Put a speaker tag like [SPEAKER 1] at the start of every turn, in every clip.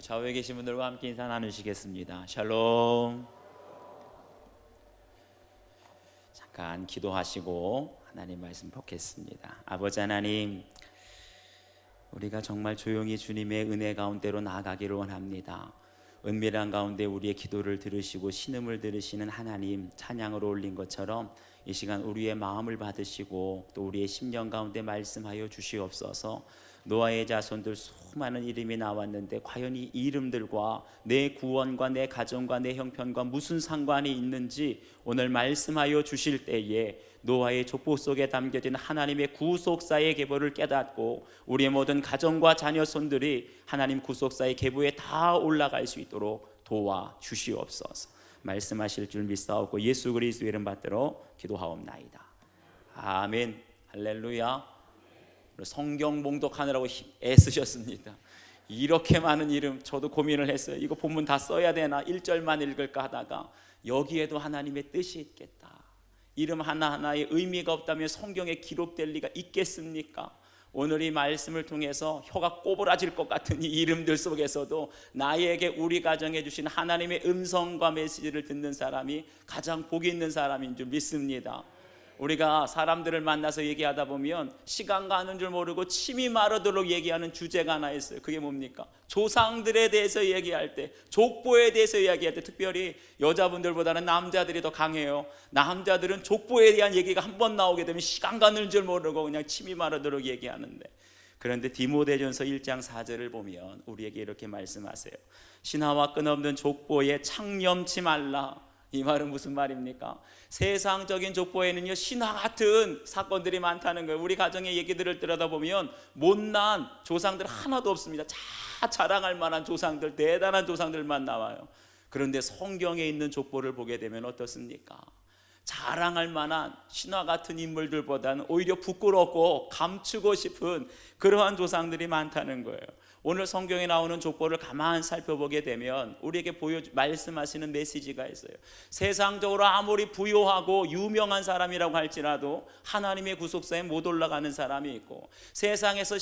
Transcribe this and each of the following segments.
[SPEAKER 1] 좌우에 계신 분들과 함께 인사 나누시겠습니다. 샬롬. 잠깐 기도하시고 하나님 말씀 보겠습니다. 아버지 하나님, 우리가 정말 조용히 주님의 은혜 가운데로 나아가기를 원합니다. 은밀한 가운데 우리의 기도를 들으시고 신음을 들으시는 하나님, 찬양으로 올린 것처럼 이 시간 우리의 마음을 받으시고 또 우리의 심령 가운데 말씀하여 주시옵소서. 노아의 자손들 수많은 이름이 나왔는데 과연 이 이름들과 내 구원과 내 가정과 내 형편과 무슨 상관이 있는지 오늘 말씀하여 주실 때에 노아의 족보 속에 담겨진 하나님의 구속사의 계보를 깨닫고 우리의 모든 가정과 자녀손들이 하나님 구속사의 계보에 다 올라갈 수 있도록 도와 주시옵소서. 말씀하실 줄 믿사옵고 예수 그리스도의 이름 받들어 기도하옵나이다. 아멘. 할렐루야. 성경 봉독하느라고 애쓰셨습니다. 이렇게 많은 이름, 저도 고민을 했어요. 이거 본문 다 써야 되나, 1절만 읽을까 하다가 여기에도 하나님의 뜻이 있겠다. 이름 하나하나에 의미가 없다면 성경에 기록될 리가 있겠습니까? 오늘 이 말씀을 통해서 혀가 꼬부라질 것 같은 이 이름들 속에서도 나에게 우리 가정에 주신 하나님의 음성과 메시지를 듣는 사람이 가장 복 있는 사람인 줄 믿습니다. 우리가 사람들을 만나서 얘기하다 보면 시간 가는 줄 모르고 침이 마르도록 얘기하는 주제가 하나 있어요. 그게 뭡니까? 조상들에 대해서 얘기할 때, 족보에 대해서 이야기할 때, 특별히 여자분들보다는 남자들이 더 강해요. 남자들은 족보에 대한 얘기가 한 번 나오게 되면 시간 가는 줄 모르고 그냥 침이 마르도록 얘기하는데, 그런데 디모데전서 1장 4절을 보면 우리에게 이렇게 말씀하세요. 신하와 끈없는 족보에 창념치 말라. 이 말은 무슨 말입니까? 세상적인 족보에는요, 신화 같은 사건들이 많다는 거예요. 우리 가정의 얘기들을 들여다보면 못난 조상들 하나도 없습니다. 다 자랑할 만한 조상들, 대단한 조상들만 나와요. 그런데 성경에 있는 족보를 보게 되면 어떻습니까? 자랑할 만한 신화 같은 인물들보다는 오히려 부끄럽고 감추고 싶은 그러한 조상들이 많다는 거예요. 오늘 성경에 나오는 족보를 가만히 살펴보게 되면 우리에게 말씀하시는 메시지가 있어요. 세상적으로 아무리 부유하고 유명한 사람이라고 할지라도 하나님의 구속사에 못 올라가는 사람이 있고, 세상에서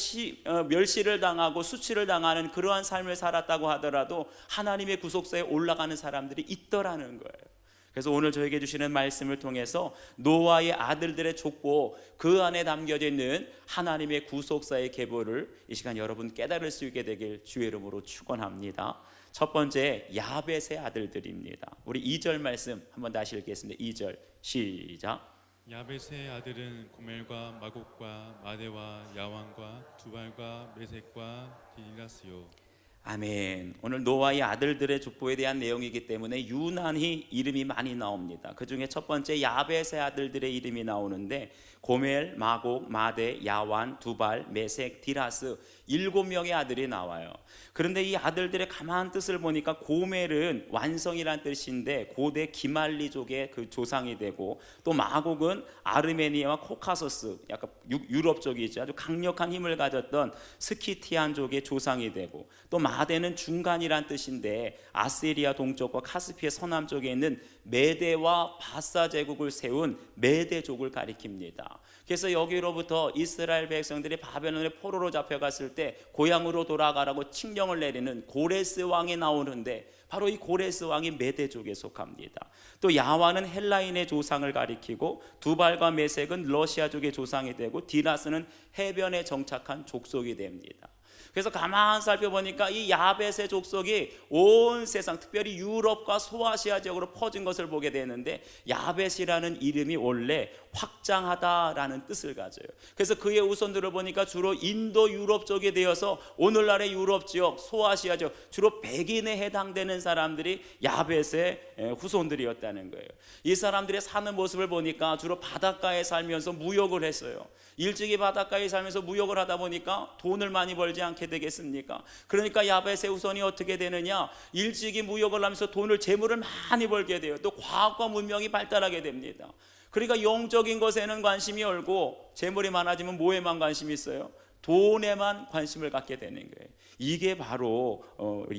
[SPEAKER 1] 멸시를 당하고 수치를 당하는 그러한 삶을 살았다고 하더라도 하나님의 구속사에 올라가는 사람들이 있더라는 거예요. 그래서 오늘 저에게 주시는 말씀을 통해서 노아의 아들들의 족보, 그 안에 담겨져 있는 하나님의 구속사의 계보를 이 시간 여러분 깨달을 수 있게 되길 주의 이름으로 축원합니다. 첫 번째, 야벳의 아들들입니다. 우리 2절 말씀 한번 다시 읽겠습니다. 2절 시작.
[SPEAKER 2] 야벳의 아들은 고멜과 마곡과 마대와 야완과 두발과 메색과 디라스요.
[SPEAKER 1] 아멘. 오늘 노아의 아들들의 족보에 대한 내용이기 때문에 유난히 이름이 많이 나옵니다. 그 중에 첫 번째 야벳의 아들들의 이름이 나오는데 고멜, 마곡, 마대, 야완, 두발, 메색, 디라스 7명의 아들이 나와요. 그런데 이 아들들의 가만한 뜻을 보니까 고멜은 완성이란 뜻인데 고대 기말리족의 그 조상이 되고, 또 마곡은 아르메니아와 코카소스, 약간 유럽 쪽이죠. 아주 강력한 힘을 가졌던 스키티안족의 조상이 되고, 또 마대는 중간이란 뜻인데 아시리아 동쪽과 카스피의 서남 쪽에 있는 메대와 바사 제국을 세운 메대족을 가리킵니다. 그래서 여기로부터 이스라엘 백성들이 바벨론의 포로로 잡혀갔을 때 고향으로 돌아가라고 칙령을 내리는 고레스 왕이 나오는데 바로 이 고레스 왕이 메대족에 속합니다. 또 야완은 헬라인의 조상을 가리키고, 두발과 메색은 러시아족의 조상이 되고, 디라스는 해변에 정착한 족속이 됩니다. 그래서 가만 살펴보니까 이 야벳의 족속이 온 세상, 특별히 유럽과 소아시아 지역으로 퍼진 것을 보게 되는데, 야벳이라는 이름이 원래 확장하다라는 뜻을 가져요. 그래서 그의 후손들을 보니까 주로 인도 유럽 쪽에 되어서 오늘날의 유럽 지역, 소아시아 지역, 주로 백인에 해당되는 사람들이 야벳의 후손들이었다는 거예요. 이 사람들의 사는 모습을 보니까 주로 바닷가에 살면서 무역을 했어요. 일찍이 바닷가에 살면서 무역을 하다 보니까 돈을 많이 벌지 않게 되겠습니까? 그러니까 야벳의 후손이 어떻게 되느냐? 일찍이 무역을 하면서 재물을 많이 벌게 돼요. 또 과학과 문명이 발달하게 됩니다. 그러니까 영적인 것에는 관심이 없고 재물이 많아지면 뭐에만 관심이 있어요? 돈에만 관심을 갖게 되는 거예요. 이게 바로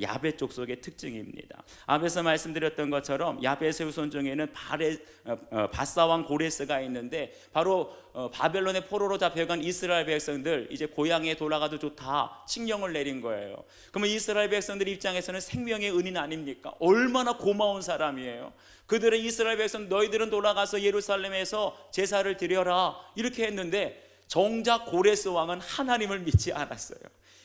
[SPEAKER 1] 야벳 족속의 특징입니다. 앞에서 말씀드렸던 것처럼 야벳의 후손 중에는 바사왕 고레스가 있는데 바로 바벨론의 포로로 잡혀간 이스라엘 백성들 이제 고향에 돌아가도 좋다 칙령을 내린 거예요. 그러면 이스라엘 백성들 입장에서는 생명의 은인 아닙니까? 얼마나 고마운 사람이에요. 그들은 이스라엘 백성 너희들은 돌아가서 예루살렘에서 제사를 드려라 이렇게 했는데 정작 고레스 왕은 하나님을 믿지 않았어요.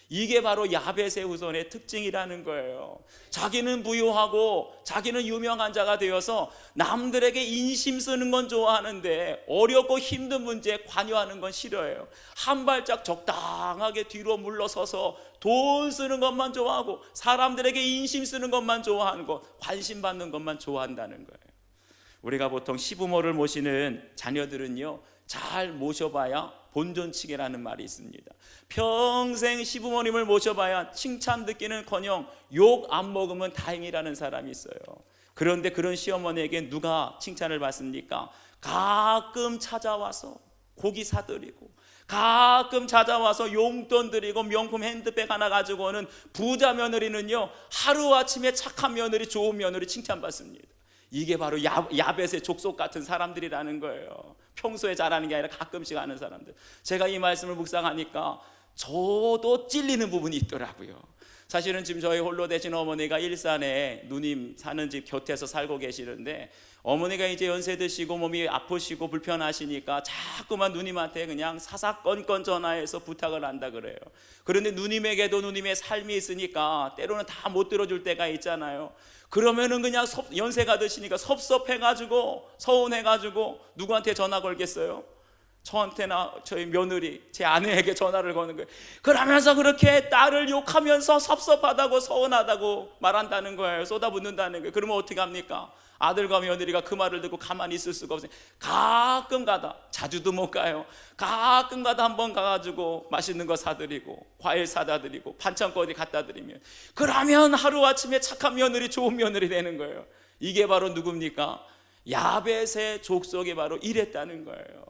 [SPEAKER 1] 이게 바로 야벳의 후손의 특징이라는 거예요. 자기는 부유하고 자기는 유명한 자가 되어서 남들에게 인심 쓰는 건 좋아하는데 어렵고 힘든 문제에 관여하는 건 싫어해요. 한 발짝 적당하게 뒤로 물러서서 돈 쓰는 것만 좋아하고 사람들에게 인심 쓰는 것만 좋아하는 것, 관심 받는 것만 좋아한다는 거예요. 우리가 보통 시부모를 모시는 자녀들은요, 잘 모셔봐야 본존치게라는 말이 있습니다. 평생 시부모님을 모셔봐야 칭찬 듣기는커녕 욕 안 먹으면 다행이라는 사람이 있어요. 그런데 그런 시어머니에게 누가 칭찬을 받습니까? 가끔 찾아와서 고기 사드리고 가끔 찾아와서 용돈 드리고 명품 핸드백 하나 가지고 오는 부자 며느리는요, 하루아침에 착한 며느리, 좋은 며느리 칭찬받습니다. 이게 바로 야벳의 족속 같은 사람들이라는 거예요. 평소에 잘하는 게 아니라 가끔씩 하는 사람들. 제가 이 말씀을 묵상하니까 저도 찔리는 부분이 있더라고요. 사실은 지금 저희 홀로 되신 어머니가 일산에 누님 사는 집 곁에서 살고 계시는데 어머니가 이제 연세 드시고 몸이 아프시고 불편하시니까 자꾸만 누님한테 그냥 사사건건 전화해서 부탁을 한다 그래요. 그런데 누님에게도 누님의 삶이 있으니까 때로는 다 못 들어줄 때가 있잖아요. 그러면은 그냥 연세가 드시니까 섭섭해가지고 서운해가지고 누구한테 전화 걸겠어요? 저한테나 저희 며느리 제 아내에게 전화를 거는 거예요. 그러면서 그렇게 딸을 욕하면서 섭섭하다고 서운하다고 말한다는 거예요. 쏟아붓는다는 거예요. 그러면 어떻게 합니까? 아들과 며느리가 그 말을 듣고 가만히 있을 수가 없어요. 가끔 가다, 자주도 못 가요. 가끔 가다 한번 가가지고 맛있는 거 사드리고 과일 사다 드리고 반찬거리 갖다 드리면 그러면 하루아침에 착한 며느리, 좋은 며느리 되는 거예요. 이게 바로 누굽니까? 야벳의 족속이 바로 이랬다는 거예요.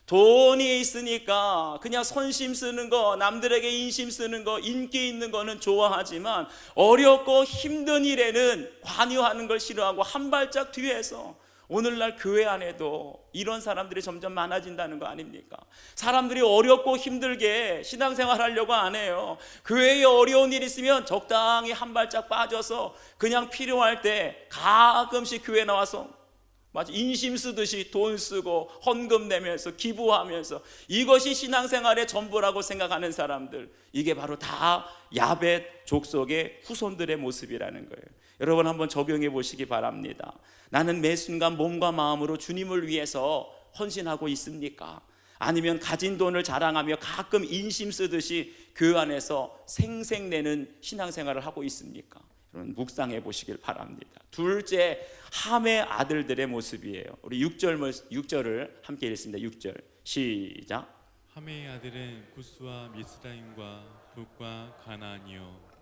[SPEAKER 1] 돈이 있으니까 그냥 선심 쓰는 거, 남들에게 인심 쓰는 거, 인기 있는 거는 좋아하지만 어렵고 힘든 일에는 관여하는 걸 싫어하고 한 발짝 뒤에서 오늘날 교회 안에도 이런 사람들이 점점 많아진다는 거 아닙니까? 사람들이 어렵고 힘들게 신앙생활 하려고 안 해요. 교회에 어려운 일 있으면 적당히 한 발짝 빠져서 그냥 필요할 때 가끔씩 교회 나와서 마치 인심 쓰듯이 돈 쓰고 헌금 내면서 기부하면서 이것이 신앙생활의 전부라고 생각하는 사람들, 이게 바로 다 야벳 족속의 후손들의 모습이라는 거예요. 여러분 한번 적용해 보시기 바랍니다. 나는 매 순간 몸과 마음으로 주님을 위해서 헌신하고 있습니까? 아니면 가진 돈을 자랑하며 가끔 인심 쓰듯이 교회 안에서 생색내는 신앙생활을 하고 있습니까? 여러분 묵상해 보시길 바랍니다. 둘째, 함의 아들들의 모습이에요. 우리 6절을 함께 읽습니다. 6절 시작.
[SPEAKER 2] 함의 아들은 구스와 미스라임과 북과 가나안이요.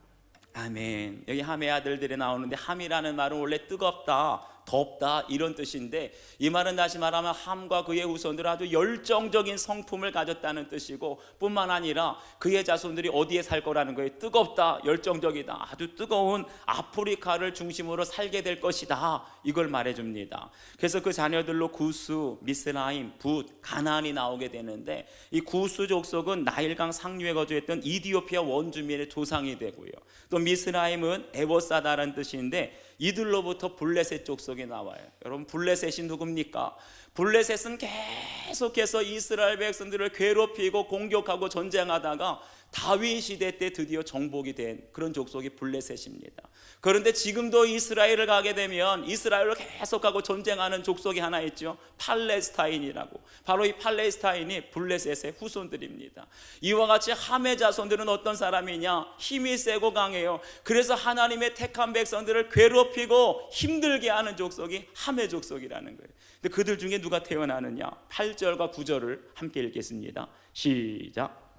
[SPEAKER 1] 아멘. 여기 함의 아들들이 나오는데 함이라는 말은 원래 뜨겁다, 덥다 이런 뜻인데 이 말은 다시 말하면 함과 그의 후손들은 아주 열정적인 성품을 가졌다는 뜻이고 뿐만 아니라 그의 자손들이 어디에 살 거라는 거예요. 뜨겁다, 열정적이다, 아주 뜨거운 아프리카를 중심으로 살게 될 것이다, 이걸 말해줍니다. 그래서 그 자녀들로 구스, 미스라임, 붓, 가나안이 나오게 되는데 이 구스 족속은 나일강 상류에 거주했던 이디오피아 원주민의 조상이 되고요, 또 미스라임은 에워사다라는 뜻인데 이들로부터 블레셋 족속이 나와요. 여러분 블레셋이 누굽니까? 블레셋은 계속해서 이스라엘 백성들을 괴롭히고 공격하고 전쟁하다가 다윗 시대 때 드디어 정복이 된 그런 족속이 블레셋입니다. 그런데 지금도 이스라엘을 가게 되면 이스라엘로 계속하고 전쟁하는 족속이 하나 있죠. 팔레스타인이라고. 바로 이 팔레스타인이 블레셋의 후손들입니다. 이와 같이 함의 자손들은 어떤 사람이냐? 힘이 세고 강해요. 그래서 하나님의 택한 백성들을 괴롭히고 힘들게 하는 족속이 함의 족속이라는 거예요. 근데 그들 중에 누가 태어나느냐? 8절과 9절을 함께 읽겠습니다. 시작.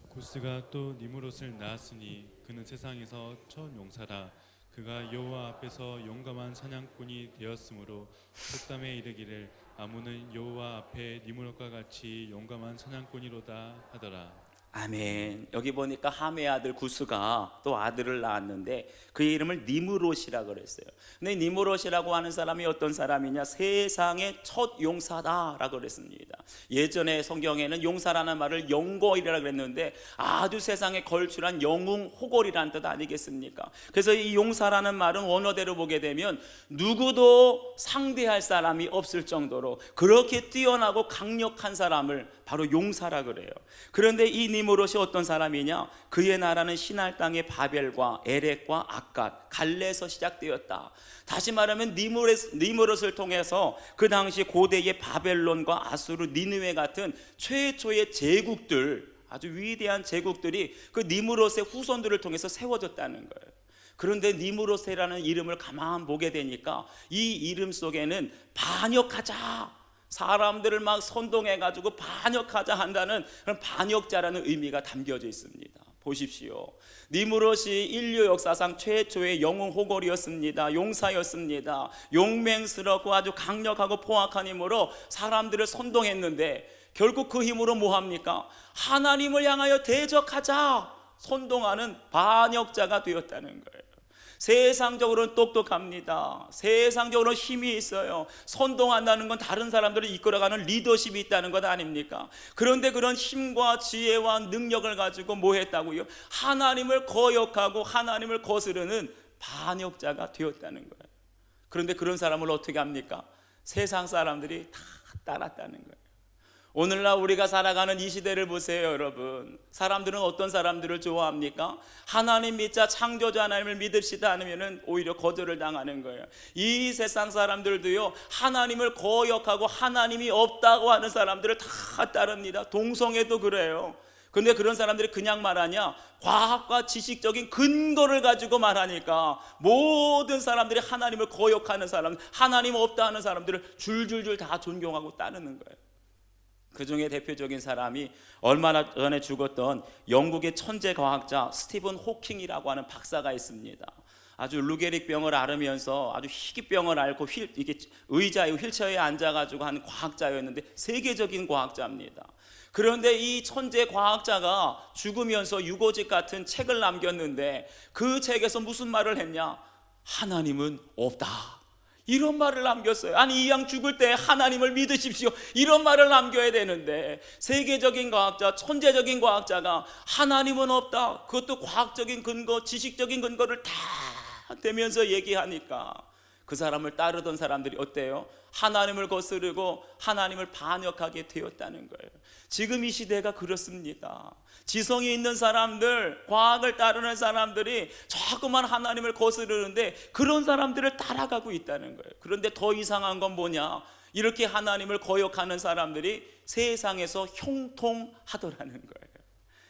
[SPEAKER 2] 구스가 또 니므롯을 낳았으니 그는 세상에서 첫 용사라. 그가 여호와 앞에서 용감한 사냥꾼이 되었으므로 속담에 이르기를 아무는 여호와 앞에 니므롯과 같이 용감한 사냥꾼이로다 하더라.
[SPEAKER 1] 아멘. 여기 보니까 함의 아들 구스가 또 아들을 낳았는데 그의 이름을 니므롯이라 그랬어요. 근데 니므롯이라고 하는 사람이 어떤 사람이냐? 세상의 첫 용사다라고 그랬습니다. 예전에 성경에는 용사라는 말을 영거이라 그랬는데 아주 세상에 걸출한 영웅 호걸이라는 뜻 아니겠습니까? 그래서 이 용사라는 말은 원어대로 보게 되면 누구도 상대할 사람이 없을 정도로 그렇게 뛰어나고 강력한 사람을 바로 용사라 그래요. 그런데 이 니므롯이 어떤 사람이냐? 그의 나라는 시날 땅의 바벨과 에렉과 악갓, 갈레에서 시작되었다. 다시 말하면 니므롯을 통해서 그 당시 고대의 바벨론과 아수르, 니느웨 같은 최초의 제국들, 아주 위대한 제국들이 그 니므롯의 후손들을 통해서 세워졌다는 거예요. 그런데 니므롯이라는 이름을 가만 보게 되니까 이 이름 속에는 반역하자, 사람들을 막 선동해가지고 반역하자 한다는 그런 반역자라는 의미가 담겨져 있습니다. 보십시오. 니므롯이 인류 역사상 최초의 영웅 호걸이었습니다. 용사였습니다. 용맹스럽고 아주 강력하고 포악한 힘으로 사람들을 선동했는데 결국 그 힘으로 뭐합니까? 하나님을 향하여 대적하자 선동하는 반역자가 되었다는 거예요. 세상적으로는 똑똑합니다. 세상적으로 힘이 있어요. 선동한다는 건 다른 사람들을 이끌어가는 리더십이 있다는 것 아닙니까? 그런데 그런 힘과 지혜와 능력을 가지고 뭐 했다고요? 하나님을 거역하고 하나님을 거스르는 반역자가 되었다는 거예요. 그런데 그런 사람을 어떻게 합니까? 세상 사람들이 다 따랐다는 거예요. 오늘날 우리가 살아가는 이 시대를 보세요, 여러분. 사람들은 어떤 사람들을 좋아합니까? 하나님 믿자, 창조주 하나님을 믿읍시다 하면은 오히려 거절을 당하는 거예요. 이 세상 사람들도요, 하나님을 거역하고 하나님이 없다고 하는 사람들을 다 따릅니다. 동성애도 그래요. 그런데 그런 사람들이 그냥 말하냐? 과학과 지식적인 근거를 가지고 말하니까 모든 사람들이 하나님을 거역하는 사람, 하나님 없다 하는 사람들을 줄줄줄 다 존경하고 따르는 거예요. 그 중에 대표적인 사람이 얼마 전에 죽었던 영국의 천재 과학자 스티븐 호킹이라고 하는 박사가 있습니다. 아주 루게릭병을 앓으면서 아주 희귀병을 앓고 이게 의자에 휠체어에 앉아가지고 하는 과학자였는데 세계적인 과학자입니다. 그런데 이 천재 과학자가 죽으면서 유고집 같은 책을 남겼는데 그 책에서 무슨 말을 했냐? 하나님은 없다. 이런 말을 남겼어요. 아니, 이 양 죽을 때 하나님을 믿으십시오, 이런 말을 남겨야 되는데 세계적인 과학자, 천재적인 과학자가 하나님은 없다, 그것도 과학적인 근거, 지식적인 근거를 다 대면서 얘기하니까 그 사람을 따르던 사람들이 어때요? 하나님을 거스르고 하나님을 반역하게 되었다는 거예요. 지금 이 시대가 그렇습니다. 지성이 있는 사람들, 과학을 따르는 사람들이 자꾸만 하나님을 거스르는데 그런 사람들을 따라가고 있다는 거예요. 그런데 더 이상한 건 뭐냐? 이렇게 하나님을 거역하는 사람들이 세상에서 형통하더라는 거예요.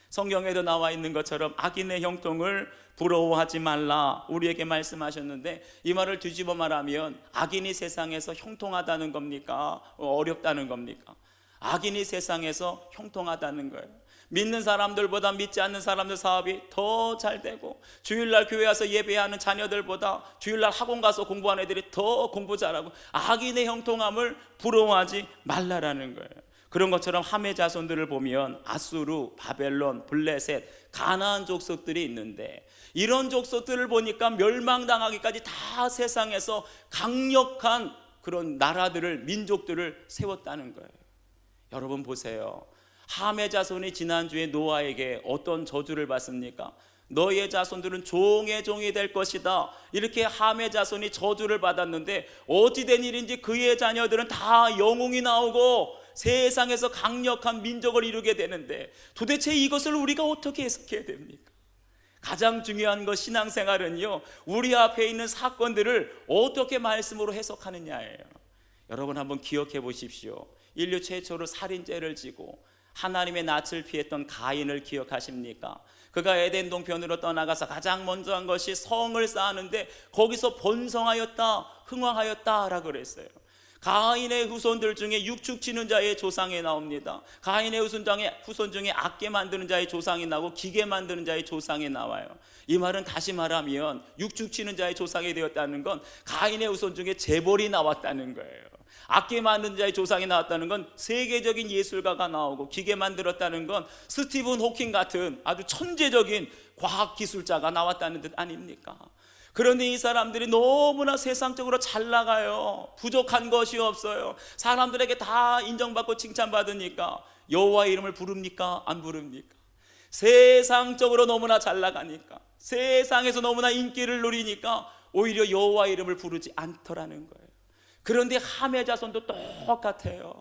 [SPEAKER 1] 성경에도 나와 있는 것처럼 악인의 형통을 부러워하지 말라 우리에게 말씀하셨는데, 이 말을 뒤집어 말하면 악인이 세상에서 형통하다는 겁니까? 어렵다는 겁니까? 악인이 세상에서 형통하다는 거예요. 믿는 사람들보다 믿지 않는 사람들 사업이 더 잘 되고, 주일날 교회 와서 예배하는 자녀들보다 주일날 학원 가서 공부하는 애들이 더 공부 잘하고, 악인의 형통함을 부러워하지 말라라는 거예요. 그런 것처럼 함의 자손들을 보면 아수르, 바벨론, 블레셋, 가나안 족속들이 있는데, 이런 족속들을 보니까 멸망당하기까지 다 세상에서 강력한 그런 나라들을, 민족들을 세웠다는 거예요. 여러분 보세요. 함의 자손이 지난주에 노아에게 어떤 저주를 받습니까? 너의 자손들은 종의 종이 될 것이다, 이렇게 함의 자손이 저주를 받았는데 어찌된 일인지 그의 자녀들은 다 영웅이 나오고 세상에서 강력한 민족을 이루게 되는데, 도대체 이것을 우리가 어떻게 해석해야 됩니까? 가장 중요한 것, 신앙생활은요, 우리 앞에 있는 사건들을 어떻게 말씀으로 해석하느냐예요. 여러분 한번 기억해 보십시오. 인류 최초로 살인죄를 지고 하나님의 낯을 피했던 가인을 기억하십니까? 그가 에덴 동편으로 떠나가서 가장 먼저 한 것이 성을 쌓았는데 거기서 번성하였다, 흥왕하였다라고 그랬어요. 가인의 후손들 중에 육축 치는 자의 조상이 나옵니다. 가인의 후손 중에 악계 만드는 자의 조상이 나오고 기계 만드는 자의 조상이 나와요. 이 말은 다시 말하면 육축 치는 자의 조상이 되었다는 건 가인의 후손 중에 재벌이 나왔다는 거예요. 악기 만드는 자의 조상이 나왔다는 건 세계적인 예술가가 나오고, 기계 만들었다는 건 스티븐 호킹 같은 아주 천재적인 과학기술자가 나왔다는 뜻 아닙니까? 그런데 이 사람들이 너무나 세상적으로 잘 나가요. 부족한 것이 없어요. 사람들에게 다 인정받고 칭찬받으니까 여호와의 이름을 부릅니까? 안 부릅니까? 세상적으로 너무나 잘 나가니까, 세상에서 너무나 인기를 누리니까 오히려 여호와의 이름을 부르지 않더라는 거예요. 그런데 함의 자손도 똑같아요.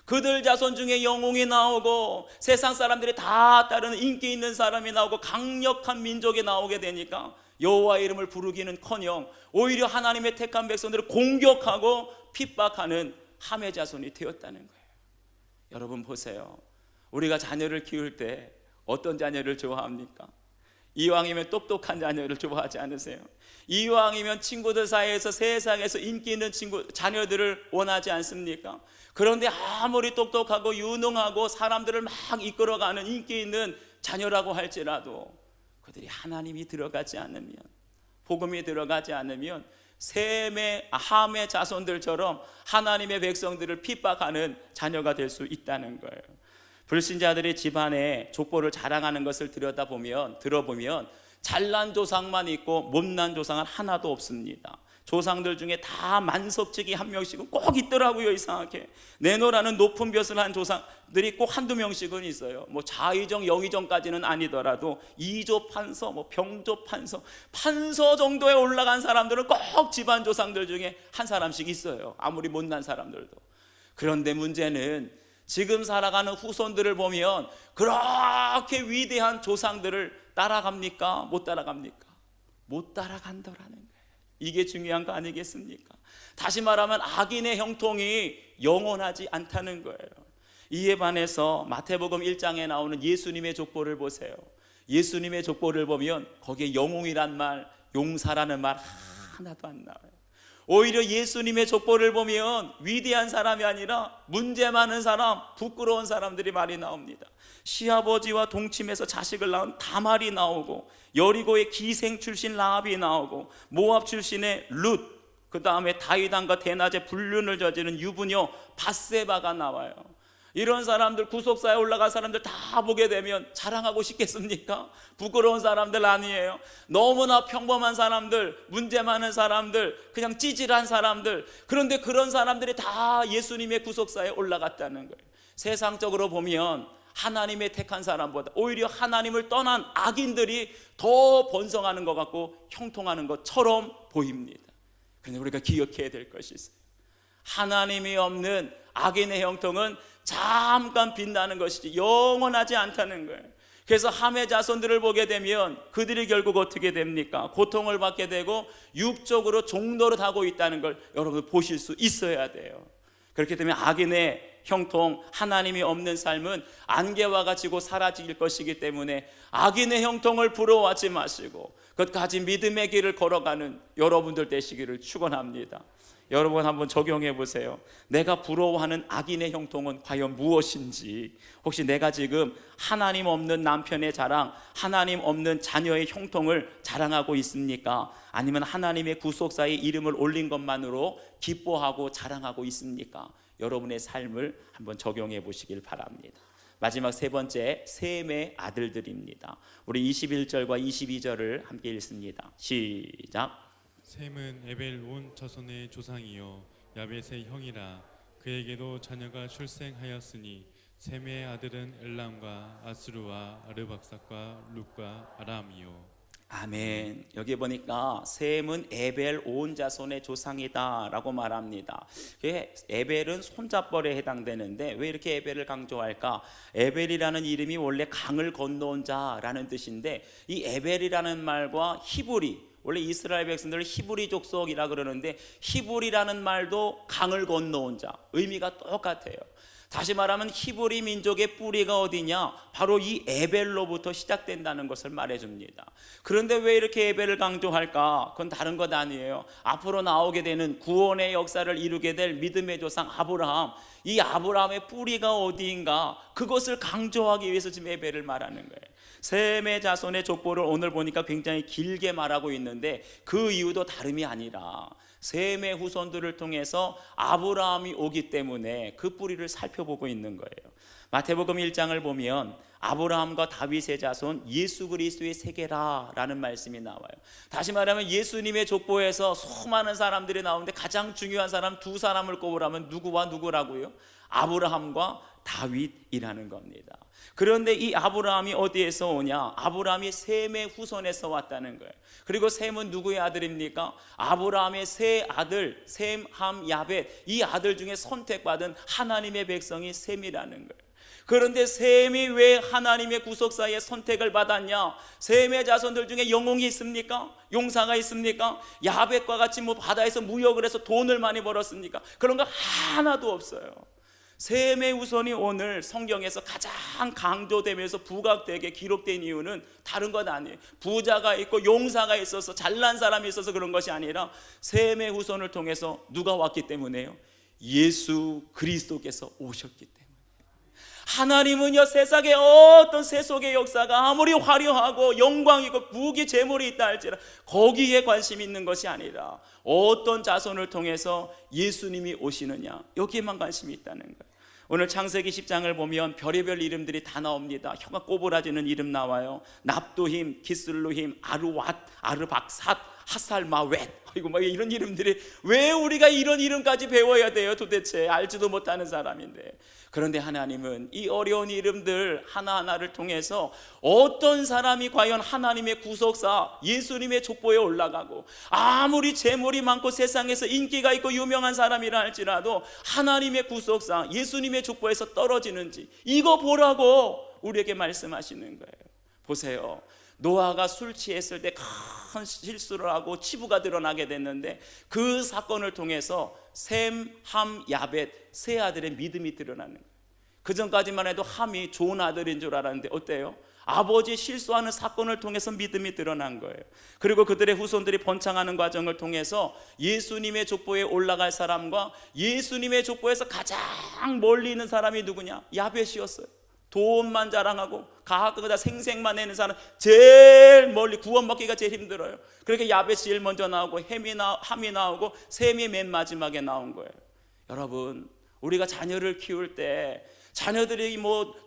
[SPEAKER 1] 그들 자손 중에 영웅이 나오고 세상 사람들이 다 따르는 인기 있는 사람이 나오고 강력한 민족이 나오게 되니까 여호와의 이름을 부르기는커녕 오히려 하나님의 택한 백성들을 공격하고 핍박하는 함의 자손이 되었다는 거예요. 여러분 보세요. 우리가 자녀를 키울 때 어떤 자녀를 좋아합니까? 이왕이면 똑똑한 자녀를 좋아하지 않으세요? 이왕이면 친구들 사이에서 세상에서 인기 있는 자녀들을 원하지 않습니까? 그런데 아무리 똑똑하고 유능하고 사람들을 막 이끌어가는 인기 있는 자녀라고 할지라도 그들이 하나님이 들어가지 않으면, 복음이 들어가지 않으면 함의 자손들처럼 하나님의 백성들을 핍박하는 자녀가 될 수 있다는 거예요. 불신자들의 집안에 족보를 자랑하는 것을 들어보면 잘난 조상만 있고 못난 조상은 하나도 없습니다. 조상들 중에 다 만석직이 한 명씩은 꼭 있더라고요. 이상하게 내노라는 높은 벼슬 한 조상들이 꼭 한두 명씩은 있어요. 뭐 자의정 영의정까지는 아니더라도 이조 판서, 뭐 병조 판서 정도에 올라간 사람들은 꼭 집안 조상들 중에 한 사람씩 있어요. 아무리 못난 사람들도. 그런데 문제는 지금 살아가는 후손들을 보면 그렇게 위대한 조상들을 따라갑니까? 못 따라갑니까? 못 따라간다라는 거예요. 이게 중요한 거 아니겠습니까? 다시 말하면 악인의 형통이 영원하지 않다는 거예요. 이에 반해서 마태복음 1장에 나오는 예수님의 족보를 보세요. 예수님의 족보를 보면 거기에 영웅이란 말, 용사라는 말 하나도 안 나와요. 오히려 예수님의 족보를 보면 위대한 사람이 아니라 문제 많은 사람, 부끄러운 사람들이 많이 나옵니다. 시아버지와 동침해서 자식을 낳은 다말이 나오고, 여리고의 기생 출신 라합이 나오고, 모압 출신의 룻, 그 다음에 다윗왕과 대낮에 불륜을 저지른 유부녀 밧세바가 나와요. 이런 사람들, 구속사에 올라간 사람들 다 보게 되면 자랑하고 싶겠습니까? 부끄러운 사람들 아니에요. 너무나 평범한 사람들, 문제 많은 사람들, 그냥 찌질한 사람들. 그런데 그런 사람들이 다 예수님의 구속사에 올라갔다는 거예요. 세상적으로 보면 하나님의 택한 사람보다 오히려 하나님을 떠난 악인들이 더 번성하는 것 같고 형통하는 것처럼 보입니다. 그런데 우리가 기억해야 될 것이 있어요. 하나님이 없는 악인의 형통은 잠깐 빛나는 것이지 영원하지 않다는 거예요. 그래서 함의 자손들을 보게 되면 그들이 결국 어떻게 됩니까? 고통을 받게 되고 육적으로 종노릇하고 있다는 걸 여러분 보실 수 있어야 돼요. 그렇기 때문에 악인의 형통, 하나님이 없는 삶은 안개와 같이고 사라질 것이기 때문에 악인의 형통을 부러워하지 마시고 끝까지 믿음의 길을 걸어가는 여러분들 되시기를 축원합니다. 여러분 한번 적용해 보세요. 내가 부러워하는 악인의 형통은 과연 무엇인지. 혹시 내가 지금 하나님 없는 남편의 자랑, 하나님 없는 자녀의 형통을 자랑하고 있습니까? 아니면 하나님의 구속사의 이름을 올린 것만으로 기뻐하고 자랑하고 있습니까? 여러분의 삶을 한번 적용해 보시길 바랍니다. 마지막 세 번째, 셈의 아들들입니다. 우리 21절과 22절을 함께 읽습니다. 시작.
[SPEAKER 2] 셈은 에벨 온 자손의 조상이요 야벳의 형이라. 그에게도 자녀가 출생하였으니 셈의 아들은 엘람과 아스루와 아르박삭과 룻과 아람이요.
[SPEAKER 1] 아멘. 여기 보니까 셈은 에벨 온 자손의 조상이다라고 말합니다. 에벨은 손잡벌에 해당되는데 왜 이렇게 에벨을 강조할까? 에벨이라는 이름이 원래 강을 건너온 자라는 뜻인데, 이 에벨이라는 말과 히브리, 원래 이스라엘 백성들을 히브리 족속이라 그러는데 히브리라는 말도 강을 건너온 자, 의미가 똑같아요. 다시 말하면 히브리 민족의 뿌리가 어디냐? 바로 이 에벨로부터 시작된다는 것을 말해줍니다. 그런데 왜 이렇게 에벨을 강조할까? 그건 다른 것 아니에요. 앞으로 나오게 되는 구원의 역사를 이루게 될 믿음의 조상 아브라함, 이 아브라함의 뿌리가 어디인가? 그것을 강조하기 위해서 지금 에벨을 말하는 거예요. 셈의 자손의 족보를 오늘 보니까 굉장히 길게 말하고 있는데 그 이유도 다름이 아니라 셈의 후손들을 통해서 아브라함이 오기 때문에 그 뿌리를 살펴보고 있는 거예요. 마태복음 1장을 보면 아브라함과 다윗의 자손 예수 그리스도의 세계라라는 말씀이 나와요. 다시 말하면 예수님의 족보에서 수많은 사람들이 나오는데 가장 중요한 사람 두 사람을 꼽으라면 누구와 누구라고요? 아브라함과 다윗이라는 겁니다. 그런데 이 아브라함이 어디에서 오냐? 아브라함이 셈의 후손에서 왔다는 거예요. 그리고 셈은 누구의 아들입니까? 아브라함의 세 아들 셈, 함, 야벳, 이 아들 중에 선택받은 하나님의 백성이 셈이라는 거예요. 그런데 셈이 왜 하나님의 구속사에 선택을 받았냐? 셈의 자손들 중에 영웅이 있습니까? 용사가 있습니까? 야벳과 같이 바다에서 무역을 해서 돈을 많이 벌었습니까? 그런 거 하나도 없어요. 셈의 후손이 오늘 성경에서 가장 강조되면서 부각되게 기록된 이유는 다른 것 아니에요. 부자가 있고 용사가 있어서 잘난 사람이 있어서 그런 것이 아니라 셈의 후손을 통해서 누가 왔기 때문에요? 예수 그리스도께서 오셨기 때문에. 하나님은요, 세상에 어떤 세속의 역사가 아무리 화려하고 영광이고 무기 재물이 있다 할지라 거기에 관심 있는 것이 아니라 어떤 자손을 통해서 예수님이 오시느냐, 여기에만 관심이 있다는 거예요. 오늘 창세기 10장을 보면 별의별 이름들이 다 나옵니다. 혀가 꼬부라지는 이름 나와요. 납도힘, 기슬루힘, 아르왓, 아르박삿, 하살마웻, 이런 이름들이 왜 우리가 이런 이름까지 배워야 돼요? 도대체 알지도 못하는 사람인데. 그런데 하나님은 이 어려운 이름들 하나하나를 통해서 어떤 사람이 과연 하나님의 구속사 예수님의 족보에 올라가고 아무리 재물이 많고 세상에서 인기가 있고 유명한 사람이라 할지라도 하나님의 구속사 예수님의 족보에서 떨어지는지 이거 보라고 우리에게 말씀하시는 거예요. 보세요. 노아가 술 취했을 때 큰 실수를 하고 치부가 드러나게 됐는데 그 사건을 통해서 셈, 함, 야벳 세 아들의 믿음이 드러나는 거예요. 그 전까지만 해도 함이 좋은 아들인 줄 알았는데 어때요? 아버지 실수하는 사건을 통해서 믿음이 드러난 거예요. 그리고 그들의 후손들이 번창하는 과정을 통해서 예수님의 족보에 올라갈 사람과 예수님의 족보에서 가장 멀리 있는 사람이 누구냐? 야벳이었어요. 돈만 자랑하고 가학거다 생색만 내는 사람, 제일 멀리 구원받기가 제일 힘들어요. 그렇게 야벳이 제일 먼저 나오고 함이 나오고 셈이 맨 마지막에 나온 거예요. 여러분, 우리가 자녀를 키울 때 자녀들이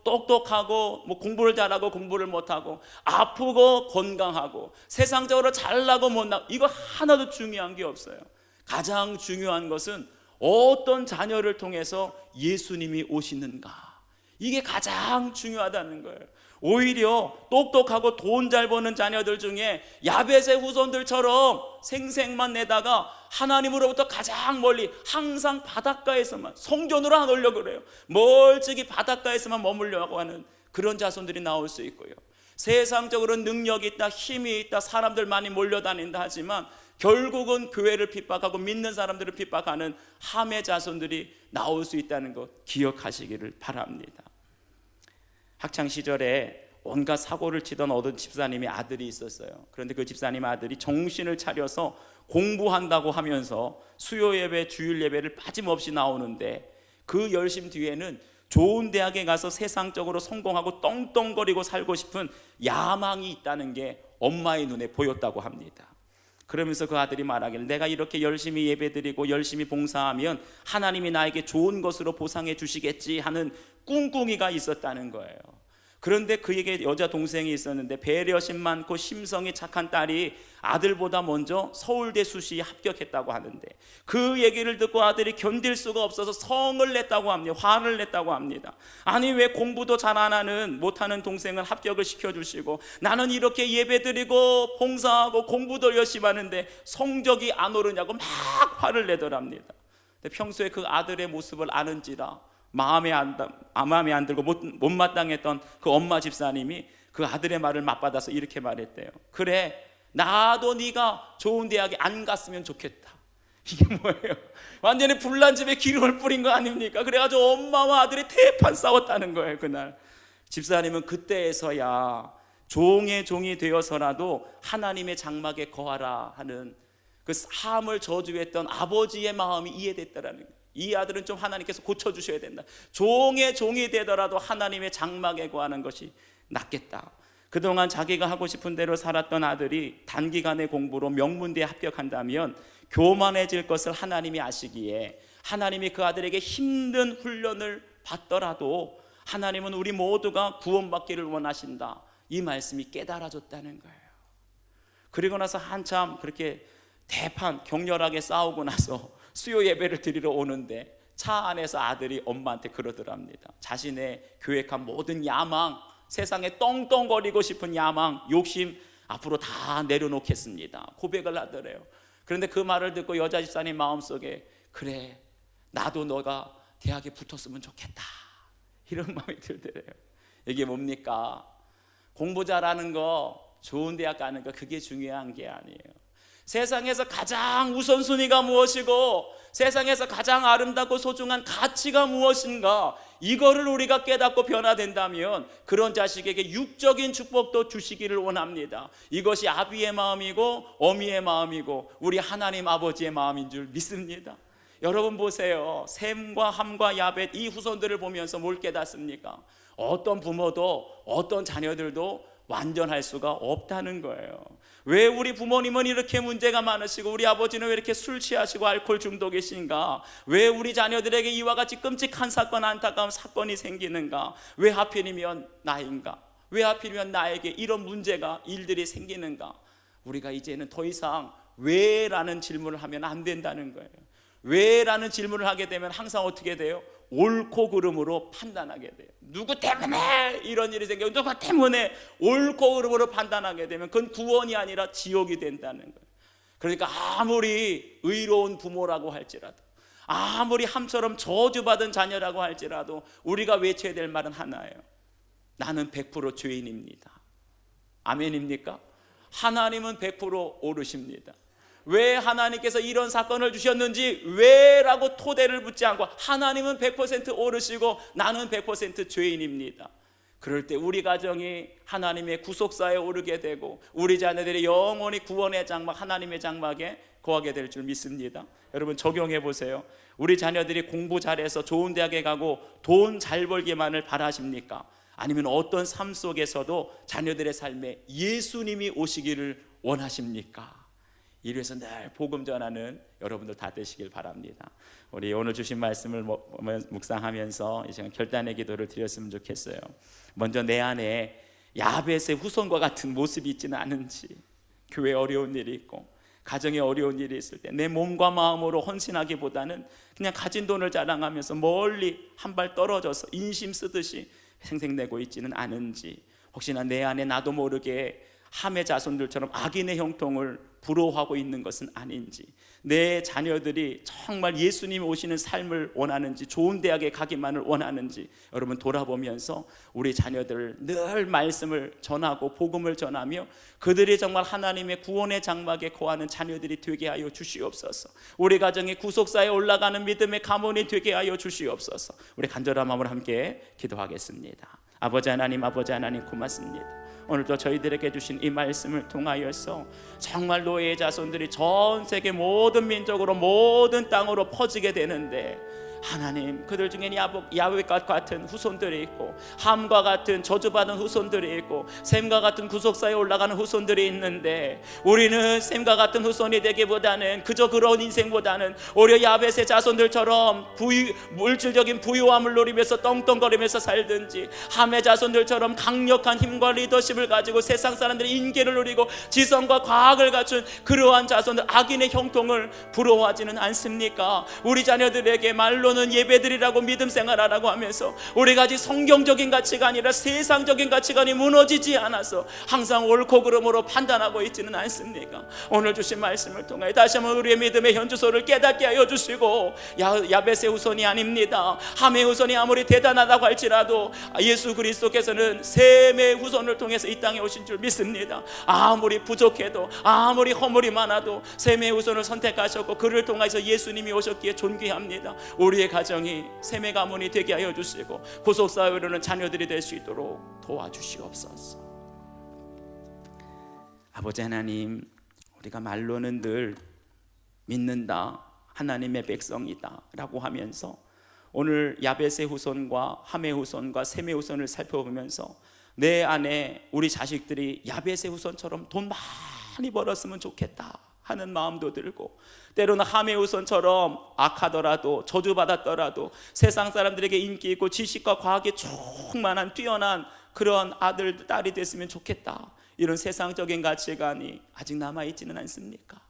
[SPEAKER 1] 똑똑하고 공부를 잘하고 공부를 못하고 아프고 건강하고 세상적으로 잘나고 못나고 이거 하나도 중요한 게 없어요. 가장 중요한 것은 어떤 자녀를 통해서 예수님이 오시는가, 이게 가장 중요하다는 거예요. 오히려 똑똑하고 돈 잘 버는 자녀들 중에 야벳의 후손들처럼 생색만 내다가 하나님으로부터 가장 멀리 항상 바닷가에서만, 성전으로 안 오려고 그래요. 멀찍이 바닷가에서만 머물려고 하는 그런 자손들이 나올 수 있고요. 세상적으로 능력이 있다, 힘이 있다, 사람들 많이 몰려다닌다 하지만 결국은 교회를 핍박하고 믿는 사람들을 핍박하는 함의 자손들이 나올 수 있다는 것 기억하시기를 바랍니다. 학창시절에 온갖 사고를 치던 어떤 집사님의 아들이 있었어요. 그런데 그 집사님 아들이 정신을 차려서 공부한다고 하면서 수요 예배, 주일 예배를 빠짐없이 나오는데 그 열심 뒤에는 좋은 대학에 가서 세상적으로 성공하고 떵떵거리고 살고 싶은 야망이 있다는 게 엄마의 눈에 보였다고 합니다. 그러면서 그 아들이 말하기를, 내가 이렇게 열심히 예배드리고 열심히 봉사하면 하나님이 나에게 좋은 것으로 보상해 주시겠지 하는 꿍꿍이가 있었다는 거예요. 그런데 그에게 여자 동생이 있었는데 배려심 많고 심성이 착한 딸이 아들보다 먼저 서울대 수시에 합격했다고 하는데 그 얘기를 듣고 아들이 견딜 수가 없어서 성을 냈다고 합니다. 화를 냈다고 합니다. 아니, 왜 공부도 잘 안 하는 못하는 동생은 합격을 시켜주시고 나는 이렇게 예배드리고 봉사하고 공부도 열심히 하는데 성적이 안 오르냐고 막 화를 내더랍니다. 근데 평소에 그 아들의 모습을 아는지라 마음에 안 들고 못마땅했던 그 엄마 집사님이 그 아들의 말을 맞받아서 이렇게 말했대요. 그래, 나도 네가 좋은 대학에 안 갔으면 좋겠다. 이게 뭐예요? 완전히 불난 집에 기름을 뿌린 거 아닙니까? 그래가지고 엄마와 아들이 대판 싸웠다는 거예요. 그날 집사님은 그때에서야 종의 종이 되어서라도 하나님의 장막에 거하라 하는 그 함을 저주했던 아버지의 마음이 이해됐다라는 거예요. 이 아들은 좀 하나님께서 고쳐주셔야 된다. 종의 종이 되더라도 하나님의 장막에 거하는 것이 낫겠다. 그동안 자기가 하고 싶은 대로 살았던 아들이 단기간의 공부로 명문대에 합격한다면 교만해질 것을 하나님이 아시기에 하나님이 그 아들에게 힘든 훈련을 받더라도 하나님은 우리 모두가 구원받기를 원하신다, 이 말씀이 깨달아졌다는 거예요. 그리고 나서 한참 그렇게 대판 격렬하게 싸우고 나서 수요 예배를 드리러 오는데 차 안에서 아들이 엄마한테 그러더랍니다. 자신의 계획한 모든 야망, 세상에 떵떵거리고 싶은 야망, 욕심 앞으로 다 내려놓겠습니다, 고백을 하더래요. 그런데 그 말을 듣고 여자 집사님 마음속에 그래, 나도 너가 대학에 붙었으면 좋겠다, 이런 마음이 들더래요. 이게 뭡니까? 공부 잘하는 거, 좋은 대학 가는 거, 그게 중요한 게 아니에요. 세상에서 가장 우선순위가 무엇이고 세상에서 가장 아름답고 소중한 가치가 무엇인가, 이거를 우리가 깨닫고 변화된다면 그런 자식에게 육적인 축복도 주시기를 원합니다. 이것이 아비의 마음이고 어미의 마음이고 우리 하나님 아버지의 마음인 줄 믿습니다. 여러분 보세요. 셈과 함과 야벳, 이 후손들을 보면서 뭘 깨닫습니까? 어떤 부모도 어떤 자녀들도 완전할 수가 없다는 거예요. 왜 우리 부모님은 이렇게 문제가 많으시고 우리 아버지는 왜 이렇게 술 취하시고 알코올 중독이신가? 왜 우리 자녀들에게 이와 같이 끔찍한 사건, 안타까운 사건이 생기는가? 왜 하필이면 나인가? 왜 하필이면 나에게 이런 문제가, 일들이 생기는가? 우리가 이제는 더 이상 왜라는 질문을 하면 안 된다는 거예요. 왜라는 질문을 하게 되면 항상 어떻게 돼요? 옳고 그름으로 판단하게 돼요. 누구 때문에 이런 일이 생겨요? 누구 때문에? 옳고 그름으로 판단하게 되면 그건 구원이 아니라 지옥이 된다는 거예요. 그러니까 아무리 의로운 부모라고 할지라도, 아무리 함처럼 저주받은 자녀라고 할지라도 우리가 외쳐야 될 말은 하나예요. 나는 100% 죄인입니다. 아멘입니까? 하나님은 100% 옳으십니다. 왜 하나님께서 이런 사건을 주셨는지 왜라고 토대를 붙지 않고 하나님은 100% 옳으시고 나는 100% 죄인입니다. 그럴 때 우리 가정이 하나님의 구속사에 오르게 되고 우리 자녀들이 영원히 구원의 장막, 하나님의 장막에 거하게 될 줄 믿습니다. 여러분 적용해 보세요. 우리 자녀들이 공부 잘해서 좋은 대학에 가고 돈 잘 벌기만을 바라십니까? 아니면 어떤 삶 속에서도 자녀들의 삶에 예수님이 오시기를 원하십니까? 이래서 늘 복음 전하는 여러분들 다 되시길 바랍니다. 우리 오늘 주신 말씀을 묵상하면서 이 시간 결단의 기도를 드렸으면 좋겠어요. 먼저 내 안에 야벳의 후손과 같은 모습이 있지는 않은지, 교회에 어려운 일이 있고 가정에 어려운 일이 있을 때 내 몸과 마음으로 헌신하기보다는 그냥 가진 돈을 자랑하면서 멀리 한 발 떨어져서 인심 쓰듯이 생색내고 있지는 않은지, 혹시나 내 안에 나도 모르게 함의 자손들처럼 악인의 형통을 부러워하고 있는 것은 아닌지, 내 자녀들이 정말 예수님이 오시는 삶을 원하는지, 좋은 대학에 가기만을 원하는지 여러분 돌아보면서 우리 자녀들 늘 말씀을 전하고 복음을 전하며 그들이 정말 하나님의 구원의 장막에 거하는 자녀들이 되게 하여 주시옵소서. 우리 가정이 구속사에 올라가는 믿음의 가문이 되게 하여 주시옵소서. 우리 간절한 마음으로 함께 기도하겠습니다. 아버지 하나님, 아버지 하나님 고맙습니다. 오늘도 저희들에게 주신 이 말씀을 통하여서 정말 노예의 자손들이 전 세계 모든 민족으로 모든 땅으로 퍼지게 되는데, 하나님 그들 중에는 야벳과 같은 후손들이 있고 함과 같은 저주받은 후손들이 있고 셈과 같은 구속사에 올라가는 후손들이 있는데, 우리는 셈과 같은 후손이 되기보다는 그저 그런 인생보다는 오히려 야벳의 자손들처럼 물질적인 부유함을 누리면서 떵떵거리면서 살든지, 함의 자손들처럼 강력한 힘과 리더십을 가지고 세상 사람들의 인기를 누리고 지성과 과학을 갖춘 그러한 자손들, 악인의 형통을 부러워하지는 않습니까? 우리 자녀들에게 말로 때로는 예배드리라고 믿음 생활하라고 하면서 우리가 아직 성경적인 가치가 아니라 세상적인 가치관이 무너지지 않아서 항상 옳고 그름으로 판단하고 있지는 않습니까? 오늘 주신 말씀을 통해 다시 한번 우리의 믿음의 현주소를 깨닫게 하여 주시고, 야벳의 후손이 아닙니다. 함의 후손이 아무리 대단하다고 할지라도 예수 그리스도께서는 셈의 후손을 통해서 이 땅에 오신 줄 믿습니다. 아무리 부족해도 아무리 허물이 많아도 셈의 후손을 선택하셨고 그를 통해서 예수님이 오셨기에 존귀합니다. 우리의 가정이 셈의 가문이 되게 하여 주시고 구속사에 이르는 자녀들이 될 수 있도록 도와주시옵소서. 아버지 하나님, 우리가 말로는 늘 믿는다, 하나님의 백성이다 라고 하면서 오늘 야벳의 후손과 함의 후손과 셈의 후손을 살펴보면서 내 안에 우리 자식들이 야벳의 후손처럼 돈 많이 벌었으면 좋겠다 하는 마음도 들고, 때로는 함의 후손처럼 악하더라도 저주받았더라도 세상 사람들에게 인기 있고 지식과 과학에 충만한 뛰어난 그런 아들, 딸이 됐으면 좋겠다, 이런 세상적인 가치관이 아직 남아있지는 않습니까?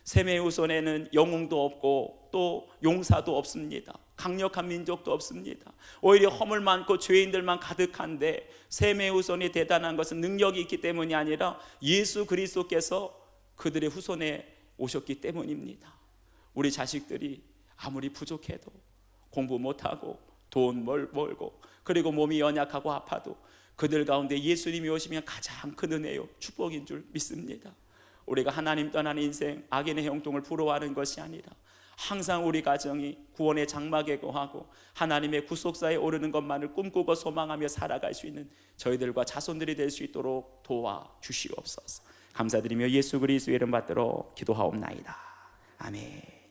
[SPEAKER 1] 셈의 후손에는 영웅도 없고 또 용사도 없습니다. 강력한 민족도 없습니다. 오히려 허물 많고 죄인들만 가득한데, 셈의 후손이 대단한 것은 능력이 있기 때문이 아니라 예수 그리스도께서 그들의 후손에 오셨기 때문입니다. 우리 자식들이 아무리 부족해도, 공부 못하고 돈 벌고 그리고 몸이 연약하고 아파도 그들 가운데 예수님이 오시면 가장 큰 은혜요 축복인 줄 믿습니다. 우리가 하나님 떠난 인생, 악인의 형통을 부러워하는 것이 아니라 항상 우리 가정이 구원의 장막에 거하고 하나님의 구속사에 오르는 것만을 꿈꾸고 소망하며 살아갈 수 있는 저희들과 자손들이 될 수 있도록 도와주시옵소서. 감사드리며 예수 그리스도의 이름 받들어 기도하옵나이다. 아멘.